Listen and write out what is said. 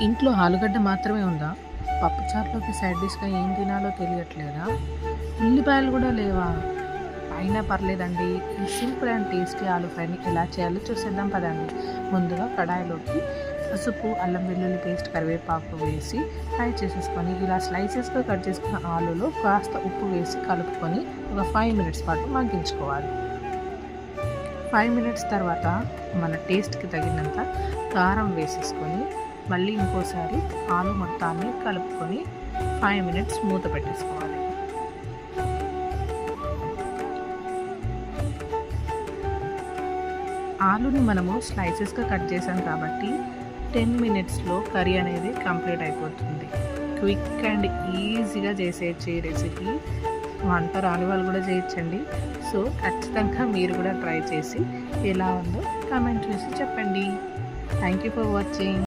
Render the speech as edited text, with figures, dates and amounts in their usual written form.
ఇంట్లో ఆలుగడ్డ మాత్రమే ఉందా? పప్పుచారులోకి సైడ్ డిష్‌గా ఏం తినాలో తెలియట్లేదా? ఉల్లిపాయలు కూడా లేవా? అయినా పర్లేదండి. ఈ సింపుల్ అండ్ టేస్టీ ఆలు ఫ్రైని ఎలా చేయాలో చూసేద్దాం పదండి. ముందుగా కడాయిలోకి పసుపు, అల్లం వెల్లుల్లి పేస్ట్, కరివేపాకు వేసి ఫ్రై చేసేసుకొని ఇలా స్లైసెస్‌గా కట్ చేసుకున్న ఆలులో కాస్త ఉప్పు వేసి కలుపుకొని ఒక 5 మినిట్స్ పాటు మగ్గించుకోవాలి. 5 మినిట్స్ తర్వాత మన టేస్ట్‌కి తగినంత కారం వేసేసుకొని మళ్ళీ ఇంకోసారి ఆలు మొత్తాన్ని కలుపుకొని 5 మినిట్స్ మూత పెట్టేసుకోవాలి. ఆలుని మనము స్లైసెస్గా కట్ చేసాం కాబట్టి 10 మినిట్స్లో కర్రీ అనేది కంప్లీట్ అయిపోతుంది. క్విక్ అండ్ ఈజీగా చేసేయచ్చు ఈ రెసిపీ. వంట రాని వాళ్ళు కూడా చేయొచ్చండి. సో ఖచ్చితంగా మీరు కూడా ట్రై చేసి ఎలా ఉందో కామెంట్ చేసి చెప్పండి. Thank you for watching.